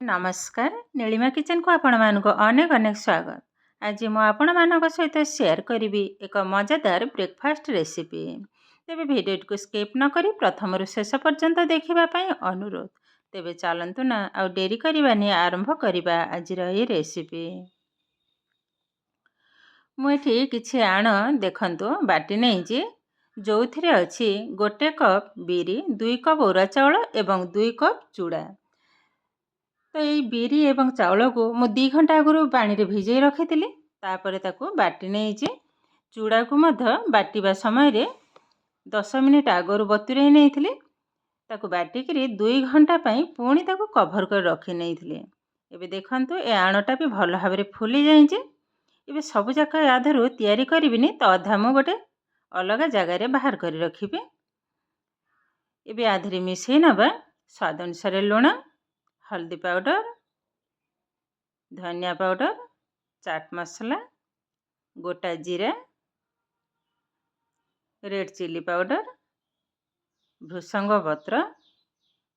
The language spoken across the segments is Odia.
ନମସ୍କାର ନୀଳିମା କିଚେନକୁ ଆପଣମାନଙ୍କୁ ଅନେକ ଅନେକ ସ୍ୱାଗତ। ଆଜି ମୁଁ ଆପଣମାନଙ୍କ ସହିତ ସେୟାର କରିବି ଏକ ମଜାଦାର ବ୍ରେକଫାଷ୍ଟ ରେସିପି। ତେବେ ଭିଡ଼ିଓଟିକୁ ସ୍କିପ୍ ନ କରି ପ୍ରଥମରୁ ଶେଷ ପର୍ଯ୍ୟନ୍ତ ଦେଖିବା ପାଇଁ ଅନୁରୋଧ। ତେବେ ଚାଲନ୍ତୁ ନା ଆଉ ଡେରି କରିବାନି, ଆରମ୍ଭ କରିବା ଆଜିର ଏହି ରେସିପି। ମୁଁ ଏଠି କିଛି ଆଣ ଦେଖନ୍ତୁ ବାଟି ନେଇଛି, ଯେଉଁଥିରେ ଅଛି 1 କପ୍ ବିରି, 2 କପ୍ ଅରୁଆ ଚାଉଳ ଏବଂ 2 କପ୍ ଚୁଡ଼ା। ତ ଏଇ ବିରି ଏବଂ ଚାଉଳକୁ ମୁଁ 2 ଘଣ୍ଟା ଆଗରୁ ପାଣିରେ ଭିଜେଇ ରଖିଥିଲି। ତାପରେ ତାକୁ ବାଟି ନେଇଛି। ଚୁଡ଼ାକୁ ମଧ୍ୟ ବାଟିବା ସମୟରେ 10 ମିନିଟ୍ ଆଗରୁ ବତୁରେଇ ନେଇଥିଲି। ତାକୁ ବାଟିକିରି 2 ଘଣ୍ଟା ପାଇଁ ପୁଣି ତାକୁ କଭର କରି ରଖି ନେଇଥିଲି। ଏବେ ଦେଖନ୍ତୁ ଏ ଆଣଟା ବି ଭଲ ଭାବରେ ଫୁଲି ଯାଇଛି। ଏବେ ସବୁଯାକ ୟା ଦେହରୁ ତିଆରି କରିବିନି, ତ ଅଧା ମୁଁ ଗୋଟେ ଅଲଗା ଜାଗାରେ ବାହାର କରି ରଖିବି। ଏବେ ୟା ଦେହରେ ମିଶାଇ ନେବା ସ୍ୱାଦ ଅନୁସାରେ ଲୁଣ, ହଳଦୀ ପାଉଡ଼ର, ଧନିଆ ପାଉଡ଼ର, ଚାଟ୍ ମସଲା, ଗୋଟା ଜିରା, ରେଡ୍ ଚିଲି ପାଉଡ଼ର, ଭୃସଙ୍ଗ ପତ୍ର,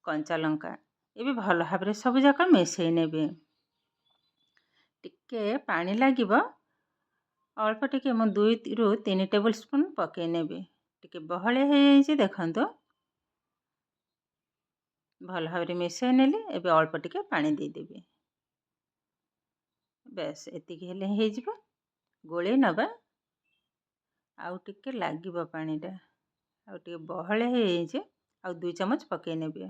କଞ୍ଚା ଲଙ୍କା। ଏବେ ଭଲ ଭାବରେ ସବୁ ଯାକ ମିଶାଇ ନେବେ। ଟିକେ ପାଣି ଲାଗିବ, ଅଳ୍ପ ଟିକେ ମୁଁ 2 ରୁ 3 ଟେବୁଲ ସ୍ପୁନ୍ ପକାଇ ନେବି। ଟିକେ ବହଳିଆ ହେଇଯାଇଛି ଦେଖନ୍ତୁ। ଭଲ ଭାବରେ ମିଶାଇ ନେଲି। ଏବେ ଅଳ୍ପ ଟିକେ ପାଣି ଦେଇଦେବି। ବେଶ ଏତିକି ହେଲେ ହେଇଯିବ। ଗୋଳେଇ ନେବା। ଆଉ ଟିକେ ଲାଗିବ ପାଣିଟା, ଆଉ ଟିକେ ବହଳିଆ ହେଇଯାଇଛି। ଆଉ 2 ଚାମଚ ପକାଇ ନେବି।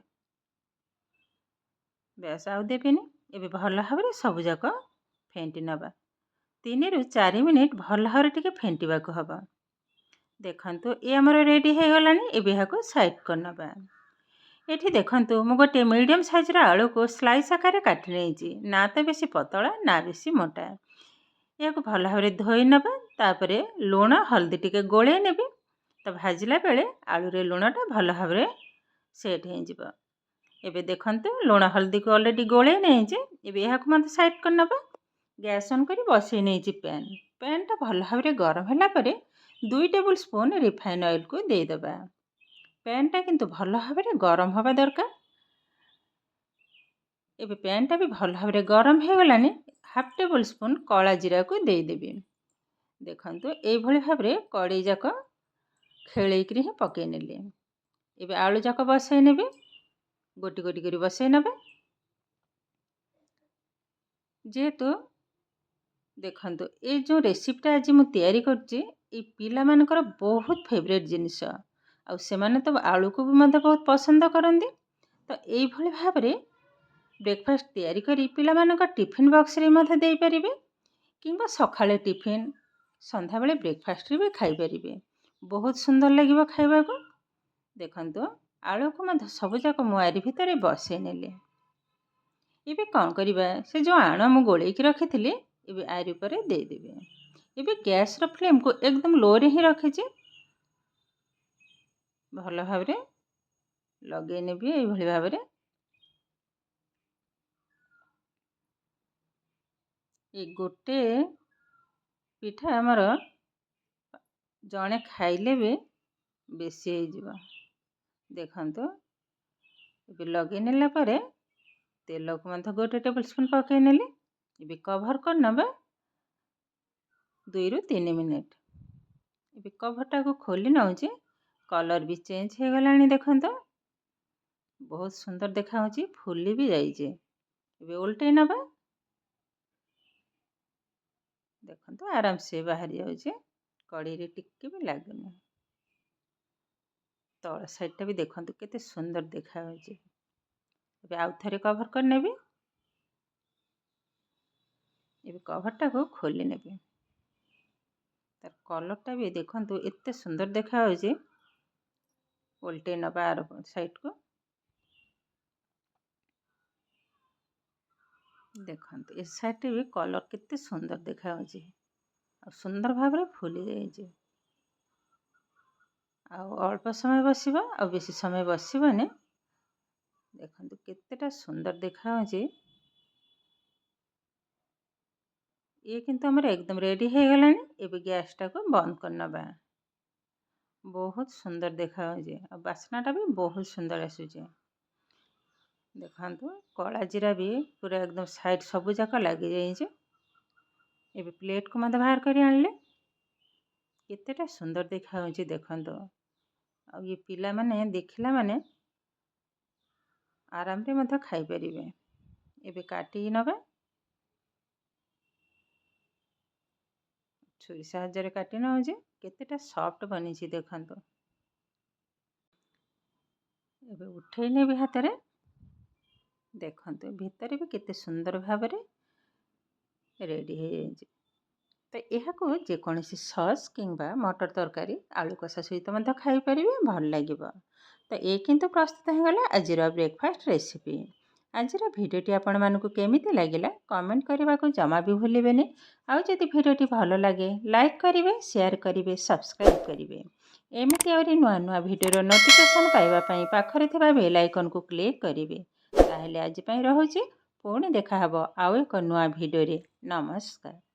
ବେଶ ଆଉ ଦେବିନି। ଏବେ ଭଲ ଭାବରେ ସବୁ ଯାକ ଫେଣ୍ଟି ନେବା। 3 ରୁ 4 ମିନିଟ୍ ଭଲ ଭାବରେ ଟିକେ ଫେଣ୍ଟିବାକୁ ହେବ। ଦେଖନ୍ତୁ ଏ ଆମର ରେଡ଼ି ହେଇଗଲାଣି। ଏବେ ଏହାକୁ ସାଇଡ଼୍ କରିନେବା। ଏଠି ଦେଖନ୍ତୁ ମୁଁ ଗୋଟେ ମିଡ଼ିୟମ୍ ସାଇଜ୍ର ଆଳୁକୁ ସ୍ଲାଇସ୍ ଆକାରରେ କାଟି ନେଇଛି। ନା ତ ବେଶୀ ପତଳା, ନା ବେଶୀ ମୋଟା। ଏହାକୁ ଭଲ ଭାବରେ ଧୋଇ ନେବା। ତାପରେ ଲୁଣ ହଳଦୀ ଟିକେ ଗୋଳେଇ ନେବି। ତ ଭାଜିଲା ବେଳେ ଆଳୁରେ ଲୁଣଟା ଭଲ ଭାବରେ ସେଟ୍ ହେଇଯିବ। ଏବେ ଦେଖନ୍ତୁ ଲୁଣ ହଳଦୀକୁ ଅଲରେଡ଼ି ଗୋଳେଇ ନେଇଛି। ଏବେ ଏହାକୁ ମଧ୍ୟ ସାଇଡ଼୍ କରିନେବା। ଗ୍ୟାସ୍ ଅନ୍ କରି ବସାଇ ନେଇଛି ପ୍ୟାନ୍। ପ୍ୟାନ୍ଟା ଭଲ ଭାବରେ ଗରମ ହେଲା ପରେ 2 ଟେବୁଲ ସ୍ପୁନ୍ ରିଫାଇନ୍ ଅଏଲ୍କୁ ଦେଇଦେବା। ପ୍ୟାନ୍ଟା କିନ୍ତୁ ଭଲ ଭାବରେ ଗରମ ହେବା ଦରକାର। ଏବେ ପ୍ୟାନ୍ଟା ବି ଭଲ ଭାବରେ ଗରମ ହେଇଗଲାଣି। 1/2 ଟେବୁଲ ସ୍ପୁନ୍ କଳା ଜିରାକୁ ଦେଇଦେବି। ଦେଖନ୍ତୁ ଏଇଭଳି ଭାବରେ କଡ଼େଇ ଯାକ ଖେଳେଇକିରି ହିଁ ପକାଇ ନେଲି। ଏବେ ଆଳୁ ଯାକ ବସାଇ ନେବି। ଗୋଟି ଗୋଟି କରି ବସାଇ ନେବା। ଯେହେତୁ ଦେଖନ୍ତୁ ଏ ଯେଉଁ ରେସିପିଟା ଆଜି ମୁଁ ତିଆରି କରୁଛି, ଏ ପିଲାମାନଙ୍କର ବହୁତ ଫେଭରେଟ୍ ଜିନିଷ। ଆଉ ସେମାନେ ତ ଆଳୁକୁ ବି ମଧ୍ୟ ବହୁତ ପସନ୍ଦ କରନ୍ତି। ତ ଏଇଭଳି ଭାବରେ ବ୍ରେକଫାଷ୍ଟ ତିଆରି କରି ପିଲାମାନଙ୍କ ଟିଫିନ୍ ବକ୍ସରେ ମଧ୍ୟ ଦେଇପାରିବେ, କିମ୍ବା ସକାଳେ ଟିଫିନ୍, ସନ୍ଧ୍ୟାବେଳେ ବ୍ରେକଫାଷ୍ଟରେ ବି ଖାଇପାରିବେ। ବହୁତ ସୁନ୍ଦର ଲାଗିବ ଖାଇବାକୁ। ଦେଖନ୍ତୁ ଆଳୁକୁ ମଧ୍ୟ ସବୁଯାକ ମୁଁ ଆରି ଭିତରେ ବସାଇ ନେଲି। ଏବେ କ'ଣ କରିବା, ସେ ଯେଉଁ ଆଣ ମୁଁ ଗୋଳେଇକି ରଖିଥିଲି ଏବେ ଆରି ଉପରେ ଦେଇଦେବି। ଏବେ ଗ୍ୟାସ୍ର ଫ୍ଲେମ୍କୁ ଏକଦମ ଲୋରେ ହିଁ ରଖିଛି। ଭଲ ଭାବରେ ଲଗେଇ ନେବି ଏଇଭଳି ଭାବରେ। ଏ ଗୋଟେ ପିଠା ଆମର ଜଣେ ଖାଇଲେ ବି ବେଶୀ ହେଇଯିବ। ଦେଖନ୍ତୁ ଏବେ ଲଗେଇ ନେଲା ପରେ ତେଲକୁ ମଧ୍ୟ 1 ଟେବୁଲ ସ୍ପୁନ୍ ପକାଇ ନେଲି। ଏବେ କଭର କରିନେବା 2 ରୁ 3 ମିନିଟ୍। ଏବେ କଭରଟାକୁ ଖୋଲି ନେଉଛି। କଲର୍ ବି ଚେଞ୍ଜ ହେଇଗଲାଣି ଦେଖନ୍ତୁ। ବହୁତ ସୁନ୍ଦର ଦେଖାହେଉଛି, ଫୁଲି ବି ଯାଇଛି। ଏବେ ଓଲଟେଇ ନେବା। ଦେଖନ୍ତୁ ଆରାମସେ ବାହାରି ଯାଉଛି। କଡ଼େଇରେ ଟିକେ ବି ଲାଗୁନି। ତଳ ସାଇଡ଼୍ଟା ବି ଦେଖନ୍ତୁ କେତେ ସୁନ୍ଦର ଦେଖାଯାଉଛି। ଏବେ ଆଉ ଥରେ କଭର କରିନେବି। ଏବେ କଭରଟାକୁ ଖୋଲି ନେବି। ତାର କଲର୍ଟା ବି ଦେଖନ୍ତୁ ଏତେ ସୁନ୍ଦର ଦେଖାଯାଉଛି। ଓଲଟେଇ ନେବା ଆର ସାଇଡ଼୍କୁ। ଦେଖନ୍ତୁ ଏ ସାଇଡ଼୍ରେ ବି କଲର୍ କେତେ ସୁନ୍ଦର ଦେଖାଯାଉଛି, ଆଉ ସୁନ୍ଦର ଭାବରେ ଫୁଲି ଯାଇଛି। ଆଉ ଅଳ୍ପ ସମୟ ବସିବ, ଆଉ ବେଶୀ ସମୟ ବସିବନି। ଦେଖନ୍ତୁ କେତେଟା ସୁନ୍ଦର ଦେଖାଯାଉଛି। ଇଏ କିନ୍ତୁ ଆମର ଏକଦମ ରେଡ଼ି ହେଇଗଲାଣି। ଏବେ ଗ୍ୟାସ୍ଟାକୁ ବନ୍ଦ କରିନେବା। ବହୁତ ସୁନ୍ଦର ଦେଖାଯାଉଛି, ଆଉ ବାସ୍ନାଟା ବି ବହୁତ ସୁନ୍ଦର ଆସୁଛି। ଦେଖନ୍ତୁ କଳା ଜିରା ବି ପୁରା एकदम ସାଇଡ୍ ସବୁ ଯାକ ଲାଗି ଯାଇଛି। ଏବେ ପ୍ଲେଟ୍କୁ ମଧ୍ୟ ବାହାର କରି ଆଣିଲେ। କେତେଟା ସୁନ୍ଦର ଦେଖାଯାଉଛି ଦେଖନ୍ତୁ। ଆଉ ଏ ପିଲାମାନେ ଦେଖିଲା ମାନେ ଆରାମରେ ମଧ୍ୟ ଖାଇପାରିବେ। ଏବେ କାଟିକି ନେବା। ଛୁରୀ ସାହାଯ୍ୟରେ କାଟି ନେଉଛି। କେତେଟା ସଫ୍ଟ ବନିଛି ଦେଖନ୍ତୁ। ଏବେ ଉଠେଇ ନେବି ହାତରେ। ଦେଖନ୍ତୁ ଭିତରେ ବି କେତେ ସୁନ୍ଦର ଭାବରେ ରେଡ଼ି ହେଇଯାଇଛି। ତ ଏହାକୁ ଯେକୌଣସି ସସ୍ କିମ୍ବା ମଟର ତରକାରୀ ଆଳୁ କଷା ସହିତ ମଧ୍ୟ ଖାଇପାରିବେ, ଭଲ ଲାଗିବ। ତ ଏ କିନ୍ତୁ ପ୍ରସ୍ତୁତ ହେଇଗଲା ଆଜିର ବ୍ରେକଫାଷ୍ଟ ରେସିପି। ଆଜିର ଭିଡ଼ିଓଟି ଆପଣମାନଙ୍କୁ କେମିତି ଲାଗିଲା କମେଣ୍ଟ କରିବାକୁ ଜମା ବି ଭୁଲିବେନି। ଆଉ ଯଦି ଭିଡ଼ିଓଟି ଭଲ ଲାଗେ ଲାଇକ୍ କରିବେ, ସେୟାର କରିବେ, ସବସ୍କ୍ରାଇବ୍ କରିବେ। ଏମିତି ଆହୁରି ନୂଆ ନୂଆ ଭିଡ଼ିଓର ନୋଟିଫିକେସନ୍ ପାଇବା ପାଇଁ ପାଖରେ ଥିବା ବେଲ୍ ଆଇକନ୍କୁ କ୍ଲିକ୍ କରିବେ। ତାହେଲେ ଆଜି ପାଇଁ ରହୁଛି। ପୁଣି ଦେଖାହେବ ଆଉ ଏକ ନୂଆ ଭିଡ଼ିଓରେ। ନମସ୍କାର।